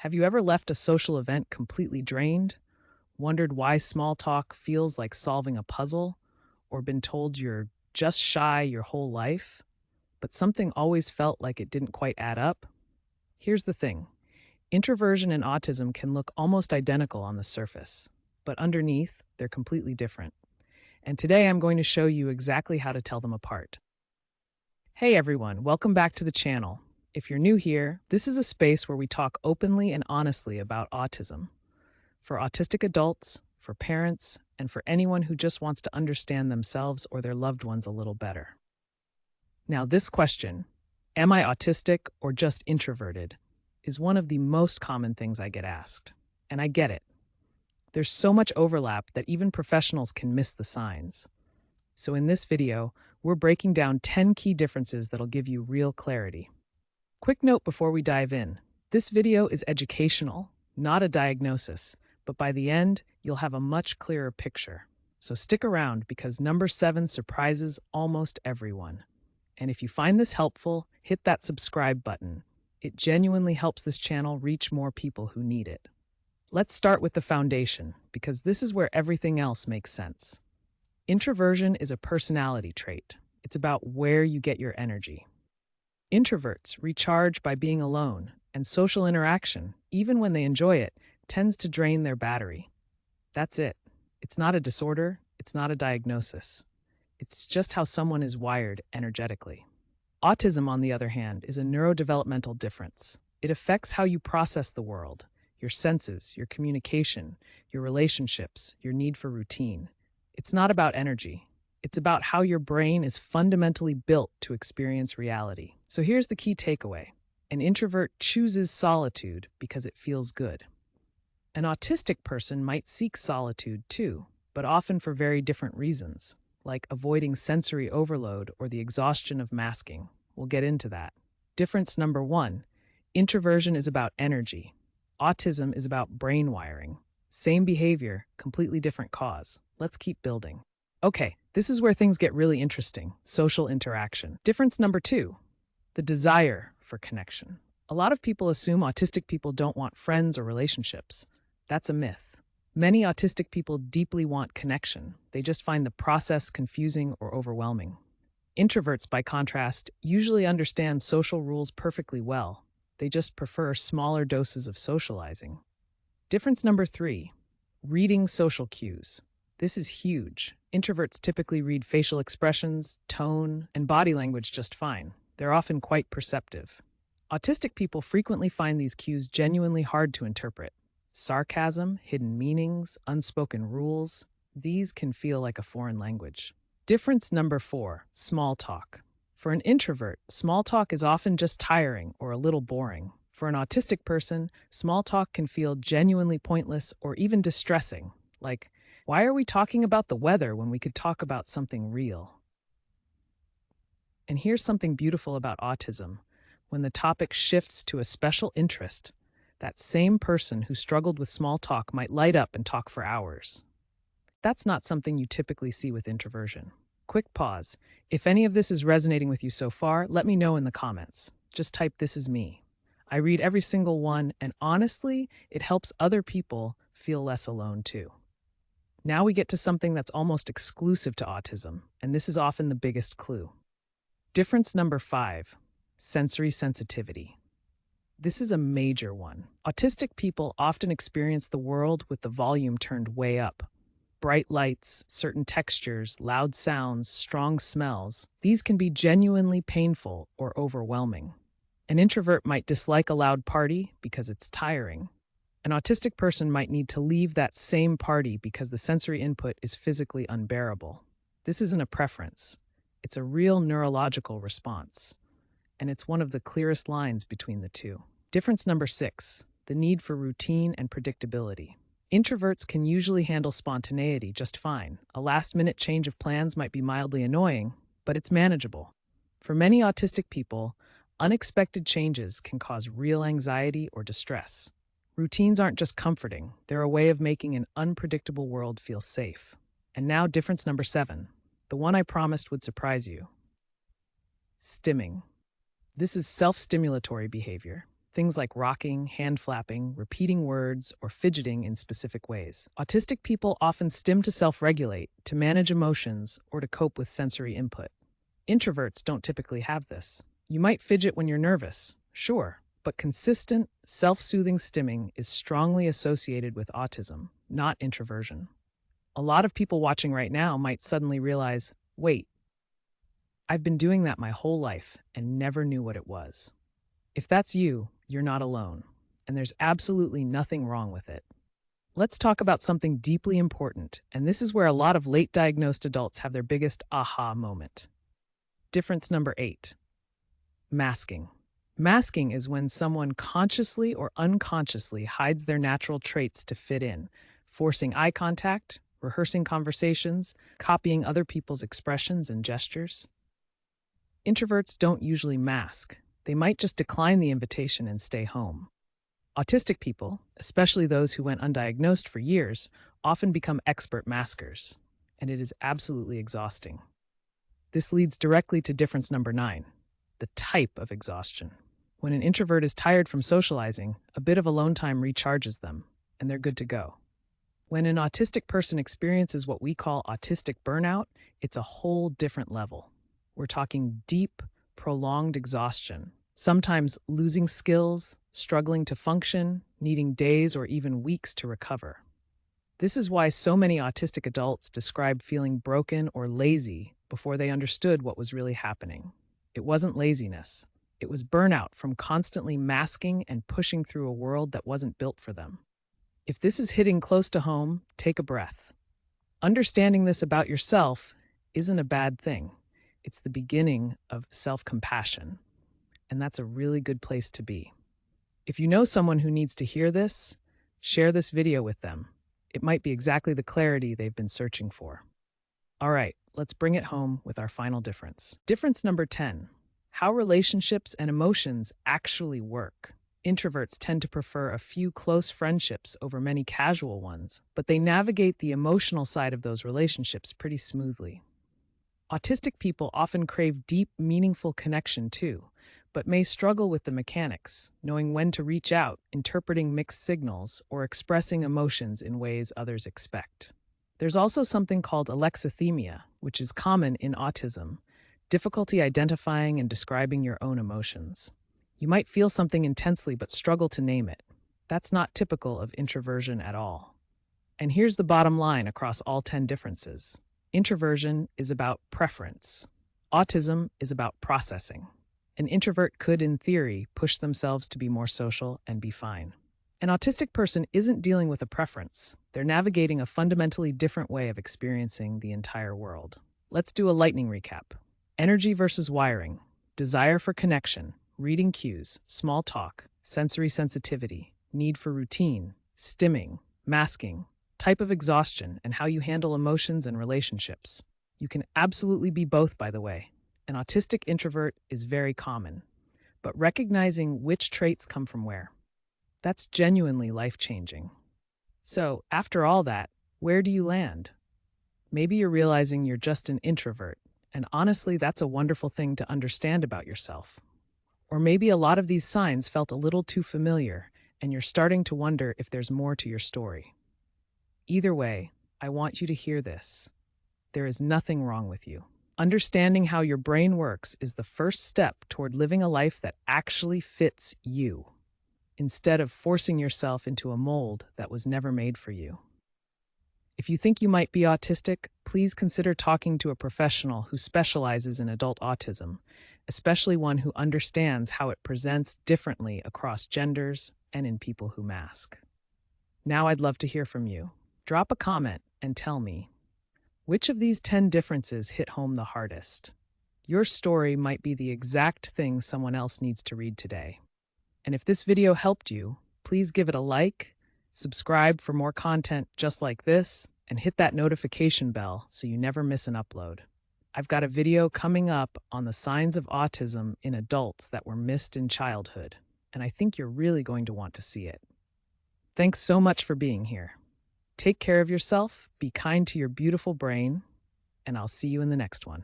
Have you ever left a social event completely drained? Wondered why small talk feels like solving a puzzle? Or been told you're just shy your whole life, but something always felt like it didn't quite add up? Here's the thing: introversion and autism can look almost identical on the surface, but underneath, they're completely different. And today I'm going to show you exactly how to tell them apart. Hey everyone, welcome back to the channel. If you're new here, this is a space where we talk openly and honestly about autism. For autistic adults, for parents, and for anyone who just wants to understand themselves or their loved ones a little better. Now, this question, am I autistic or just introverted, is one of the most common things I get asked. And I get it. There's so much overlap that even professionals can miss the signs. So in this video, we're breaking down 10 key differences that'll give you real clarity. Quick note before we dive in. This video is educational, not a diagnosis, but by the end, you'll have a much clearer picture. So stick around because number 7 surprises almost everyone. And if you find this helpful, hit that subscribe button. It genuinely helps this channel reach more people who need it. Let's start with the foundation, because this is where everything else makes sense. Introversion is a personality trait. It's about where you get your energy. Introverts recharge by being alone, and social interaction, even when they enjoy it, tends to drain their battery. That's it. It's not a disorder, it's not a diagnosis. It's just how someone is wired energetically. Autism, on the other hand, is a neurodevelopmental difference. It affects how you process the world, your senses, your communication, your relationships, your need for routine. It's not about energy. It's about how your brain is fundamentally built to experience reality. So here's the key takeaway. An introvert chooses solitude because it feels good. An autistic person might seek solitude too, but often for very different reasons, like avoiding sensory overload or the exhaustion of masking. We'll get into that. Difference number 1, introversion is about energy. Autism is about brain wiring. Same behavior, completely different cause. Let's keep building. Okay, this is where things get really interesting. Social interaction. Difference number 2, the desire for connection. A lot of people assume autistic people don't want friends or relationships. That's a myth. Many autistic people deeply want connection. They just find the process confusing or overwhelming. Introverts, by contrast, usually understand social rules perfectly well. They just prefer smaller doses of socializing. Difference number 3, reading social cues. This is huge. Introverts typically read facial expressions, tone, and body language just fine. They're often quite perceptive. Autistic people frequently find these cues genuinely hard to interpret. Sarcasm, hidden meanings, unspoken rules, these can feel like a foreign language. Difference number 4, small talk. For an introvert, small talk is often just tiring or a little boring. For an autistic person, small talk can feel genuinely pointless or even distressing, like, why are we talking about the weather when we could talk about something real? And here's something beautiful about autism. When the topic shifts to a special interest, that same person who struggled with small talk might light up and talk for hours. That's not something you typically see with introversion. Quick pause. If any of this is resonating with you so far, let me know in the comments. Just type "this is me." I read every single one, and honestly, it helps other people feel less alone too. Now we get to something that's almost exclusive to autism, and this is often the biggest clue. Difference number 5, sensory sensitivity. This is a major one. Autistic people often experience the world with the volume turned way up. Bright lights, certain textures, loud sounds, strong smells, these can be genuinely painful or overwhelming. An introvert might dislike a loud party because it's tiring. An autistic person might need to leave that same party because the sensory input is physically unbearable. This isn't a preference. It's a real neurological response. And it's one of the clearest lines between the two. Difference number 6, the need for routine and predictability. Introverts can usually handle spontaneity just fine. A last-minute change of plans might be mildly annoying, but it's manageable. For many autistic people, unexpected changes can cause real anxiety or distress. Routines aren't just comforting, they're a way of making an unpredictable world feel safe. And now difference number 7, the one I promised would surprise you. Stimming. This is self-stimulatory behavior. Things like rocking, hand flapping, repeating words, or fidgeting in specific ways. Autistic people often stim to self regulate, to manage emotions, or to cope with sensory input. Introverts don't typically have this. You might fidget when you're nervous, sure, but consistent, self soothing stimming is strongly associated with autism, not introversion. A lot of people watching right now might suddenly realize, wait, I've been doing that my whole life and never knew what it was. If that's you, you're not alone, and there's absolutely nothing wrong with it. Let's talk about something deeply important, and this is where a lot of late diagnosed adults have their biggest aha moment. Difference number 8: masking. Masking is when someone consciously or unconsciously hides their natural traits to fit in, forcing eye contact, rehearsing conversations, copying other people's expressions and gestures. Introverts don't usually mask. They might just decline the invitation and stay home. Autistic people, especially those who went undiagnosed for years, often become expert maskers, and it is absolutely exhausting. This leads directly to difference number 9: the type of exhaustion. When an introvert is tired from socializing, a bit of alone time recharges them, and they're good to go. When an autistic person experiences what we call autistic burnout, it's a whole different level. We're talking deep, prolonged exhaustion, sometimes losing skills, struggling to function, needing days or even weeks to recover. This is why so many autistic adults describe feeling broken or lazy before they understood what was really happening. It wasn't laziness. It was burnout from constantly masking and pushing through a world that wasn't built for them. If this is hitting close to home, take a breath. Understanding this about yourself isn't a bad thing. It's the beginning of self-compassion, and that's a really good place to be. If you know someone who needs to hear this, share this video with them. It might be exactly the clarity they've been searching for. All right, let's bring it home with our final difference. Difference number 10: how relationships and emotions actually work. Introverts tend to prefer a few close friendships over many casual ones, but they navigate the emotional side of those relationships pretty smoothly. Autistic people often crave deep, meaningful connection too, but may struggle with the mechanics, knowing when to reach out, interpreting mixed signals, or expressing emotions in ways others expect. There's also something called alexithymia, which is common in autism, difficulty identifying and describing your own emotions. You might feel something intensely but struggle to name it. That's not typical of introversion at all. And here's the bottom line across all 10 differences. Introversion is about preference. Autism is about processing. An introvert could, in theory, push themselves to be more social and be fine. An autistic person isn't dealing with a preference. They're navigating a fundamentally different way of experiencing the entire world. Let's do a lightning recap. Energy versus wiring, desire for connection, reading cues, small talk, sensory sensitivity, need for routine, stimming, masking, type of exhaustion, and how you handle emotions and relationships. You can absolutely be both, by the way. An autistic introvert is very common, but recognizing which traits come from that's genuinely life-changing. So, after all that, where do you land? Maybe you're realizing you're just an introvert, and honestly, that's a wonderful thing to understand about yourself. Or maybe a lot of these signs felt a little too familiar, and you're starting to wonder if there's more to your story. Either way, I want you to hear this. There is nothing wrong with you. Understanding how your brain works is the first step toward living a life that actually fits you, instead of forcing yourself into a mold that was never made for you. If you think you might be autistic, please consider talking to a professional who specializes in adult autism, especially one who understands how it presents differently across genders and in people who mask. Now I'd love to hear from you. Drop a comment and tell me, which of these 10 differences hit home the hardest? Your story might be the exact thing someone else needs to read today. And if this video helped you, please give it a like, subscribe for more content just like this, and hit that notification bell so you never miss an upload. I've got a video coming up on the signs of autism in adults that were missed in childhood, and I think you're really going to want to see it. Thanks so much for being here. Take care of yourself, be kind to your beautiful brain, and I'll see you in the next one.